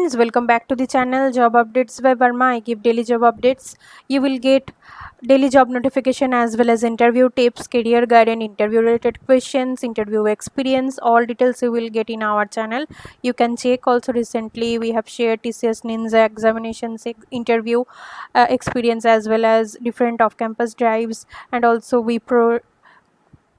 friends, welcome back to the channel Job Updates by Verma. I give daily job updates. You will get daily job notification as well as interview tips, career guide and interview related questions, interview experience. All details you will get in our channel. You can check also. Recently we have shared TCS Ninja examinations interview experience as well as different off campus drives, and also we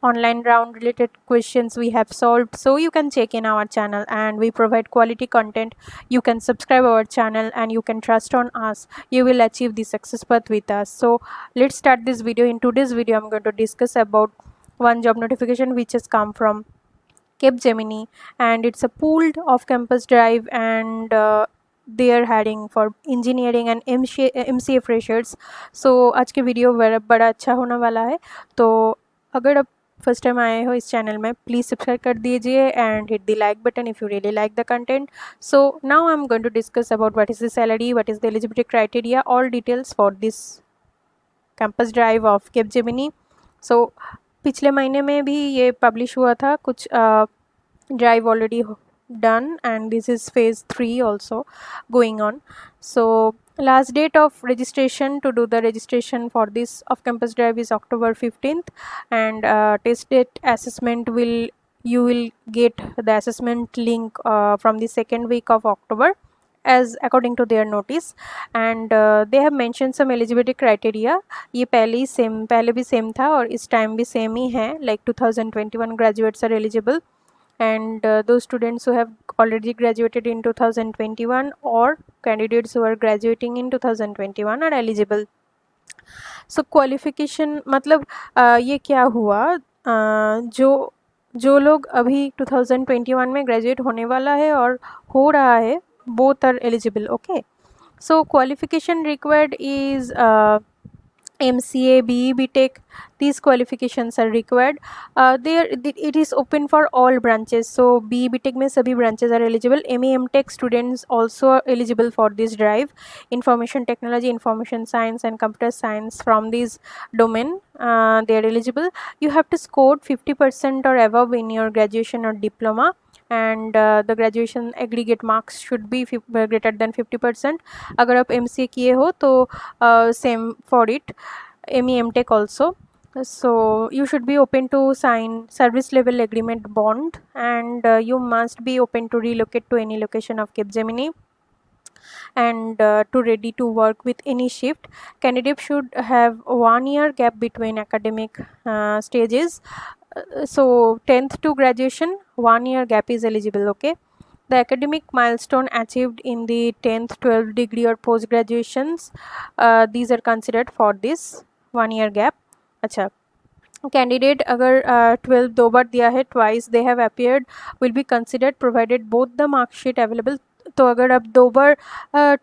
online round related questions we have solved, so you can check in our channel, and we provide quality content. You can subscribe our channel and you can trust on us. You will achieve the success path with us. So let's start this video. In today's video I'm going to discuss about one job notification which has come from Capgemini, and it's a pooled off campus drive, and they are hiring for engineering and MCA freshers. So आज के video बड़ा अच्छा होने वाला है. तो अगर आप फर्स्ट टाइम आए हो इस चैनल में, प्लीज़ सब्सक्राइब कर दीजिए and hit the like button if you really like the content. So now I am going to discuss about what is the salary, what is the eligibility criteria, all details for this campus drive of Capgemini. So पिछले महीने में भी ये publish हुआ था कुछ drive already done, and this is phase 3 also going on. So last date of registration to do the registration for this off campus drive is October 15th, and test date assessment you will get the assessment link from the second week of October as according to their notice. And they have mentioned some eligibility criteria. ये पहले भी same था और इस time भी same ही है, like 2021 graduates are eligible, and those students who have already graduated in 2021 or candidates who are graduating in 2021 are eligible. So qualification मतलब ये क्या हुआ, जो लोग अभी 2021 में ग्रेजुएट होने वाला है और हो रहा है, both are eligible. Okay, so qualification required is MCA, BE, BTech. These qualifications are required. It is open for all branches. So BE, BTech में सभी branches are eligible. ME, MTech students also are eligible for this drive. Information technology, information science and computer science, from this domain they are eligible. You have to score 50% or above in your graduation or diploma, and the graduation aggregate marks should be greater than 50%. अगर आप MCA किए हो तो same for it, ME, MTech also. So you should be open to sign service level agreement bond, and you must be open to relocate to any location of Capgemini, and to ready to work with any shift. Candidate should have 1 year gap between academic stages. So 10th to graduation, 1 year gap is eligible. Okay, the academic milestone achieved in the 10th, 12th degree or post graduations, these are considered for this 1 year gap. अच्छा, candidate अगर 12 दो बार दिया है, twice they have appeared, will be considered provided both the marksheet available. तो अगर आप 2 बार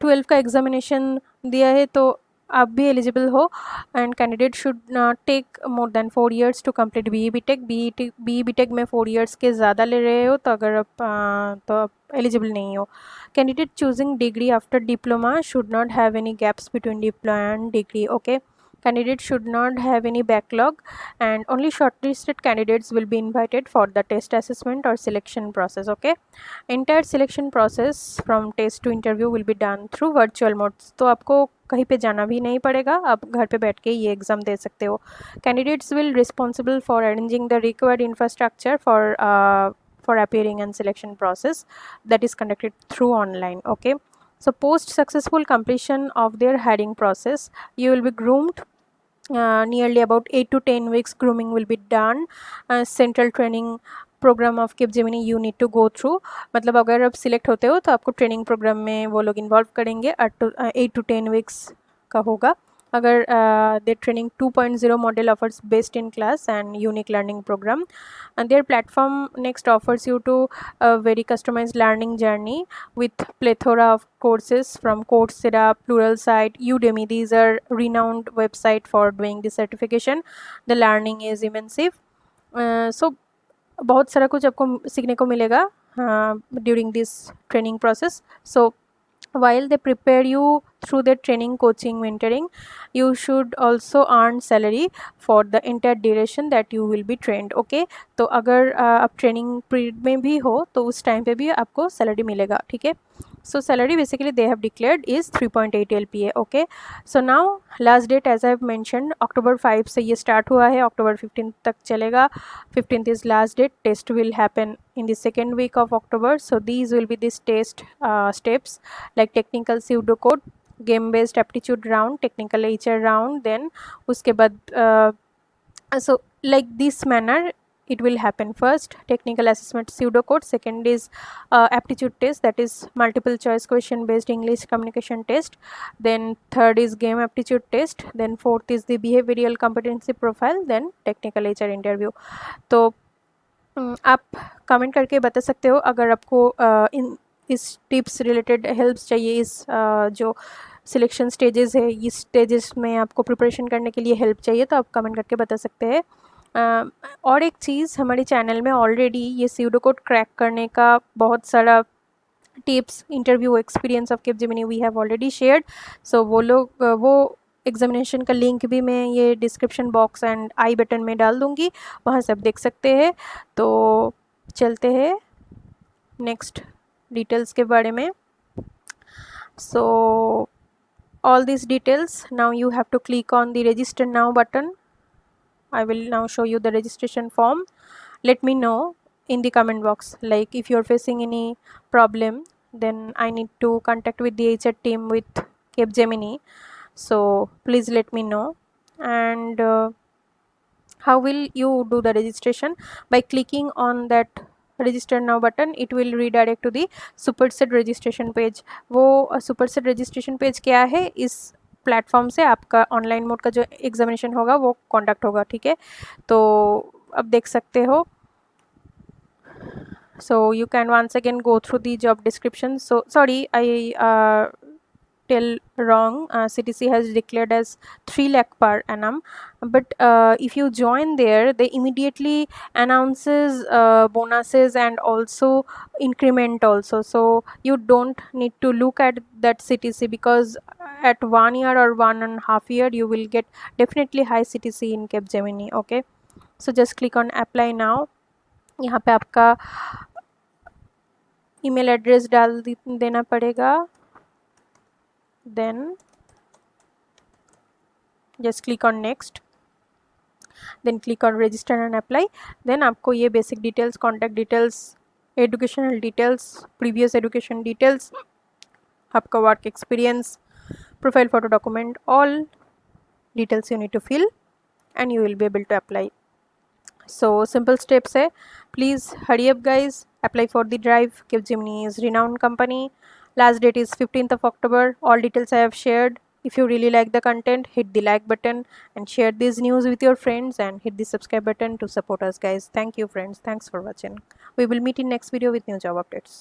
12 का examination दिया है तो आप भी एलिजिबल हो, and candidate should take more than 4 years to complete BE BTech में 4 years के ज़्यादा ले रहे हो तो अगर आप एलिजिबल नहीं हो. Candidate choosing degree after diploma should not have any gaps between diploma and degree. Okay, candidates should not have any backlog, and only shortlisted candidates will be invited for the test assessment or selection process. Okay, entire selection process from test to interview will be done through virtual modes. तो आपको कहीं पे जाना भी नहीं पड़ेगा, आप घर पे बैठ के ये एग्ज़ाम दे सकते हो. Candidates will responsible for arranging the required infrastructure for appearing and selection process that is conducted through online. Okay, so post successful completion of their hiring process, you will be groomed. Nearly about 8 to 10 weeks grooming will be done. Central training program of Capgemini you need to go through. मतलब अगर आप select होते हो तो आपको training programme में वो लोग इन्वॉल्व करेंगे. 8 to 10 weeks का होगा. अगर their training 2.0 model offers best in class and unique learning program, and their platform next offers you to a very customized learning journey with plethora of courses from Coursera, Pluralsight, Udemy. These are renowned website for doing the certification. The learning is immense. So बहुत सारा कुछ आपको सीखने को मिलेगा during this training process. So while they prepare you through their training, coaching, mentoring, you should also earn salary for the entire duration that you will be trained. Okay, तो अगर आप ट्रेनिंग पीरियड में भी हो तो उस time पे भी आपको सैलरी मिलेगा. ठीक है, So salary basically they have declared is 3.8 LPA. Okay, so now last date as I have mentioned October 5 से ये start हुआ है, October 15 तक चलेगा. 15th is last date. Test will happen in the second week of October. So these will be these test steps like technical pseudocode, game based aptitude round, technical HR round, then उसके बाद so like this manner it will happen. First technical assessment pseudocode, second is aptitude test, that is multiple choice question based English communication test, then third is game aptitude test, then fourth is the behavioral competency profile, then technical HR interview. तो आप comment करके बता सकते हो अगर आपको इन इस tips related helps चाहिए, इस जो सिलेक्शन स्टेजेस है इस स्टेजेस में आपको प्रिपरेशन करने के लिए हेल्प चाहिए तो आप कमेंट करके बता सकते हैं. और एक चीज़, हमारे चैनल में ऑलरेडी ये pseudocode क्रैक करने का बहुत सारा tips, interview experience of Capgemini we have already shared. So वो लोग वो एग्जामिनेशन का लिंक भी मैं ये description box and I button में डाल दूँगी, वहाँ से आप देख सकते हैं. तो चलते हैं नेक्स्ट डिटेल्स के बारे में. सो all these details, now you have to click on the register now button. I will now show you the registration form. Let me know in the comment box, like if you're facing any problem, then I need to contact with the HR team with Capgemini, so please let me know. And how will you do the registration? By clicking on that register now button, it will redirect to the superset registration page. वो superset registration page क्या है? इस platform से आपका online mode का जो examination होगा वो कॉन्डक्ट होगा. ठीक है, तो अब देख सकते हो. So you can once again go through the job description. So sorry, I tell wrong. CTC has declared as 3 lakh per annum, but if you join there, they immediately announces bonuses and also increment also. So you don't need to look at that CTC, because at 1 year or 1.5 year you will get definitely high CTC in Capgemini. Okay, so just click on apply now. यहाँ पे आपका email address डाल देना पड़ेगा. Then just click on next, then click on register and apply. then आपको ये basic details, contact details, educational details, previous education details, आपका work experience, profile photo document, all details you need to fill and you will be able to apply. So simple steps है, please hurry up guys, apply for the drive. Capgemini is renowned company. Last date is 15th of October. All details I have shared. If you really like the content, hit the like button and share this news with your friends and hit the subscribe button to support us guys. Thank you friends, thanks for watching. We will meet in next video with new job updates.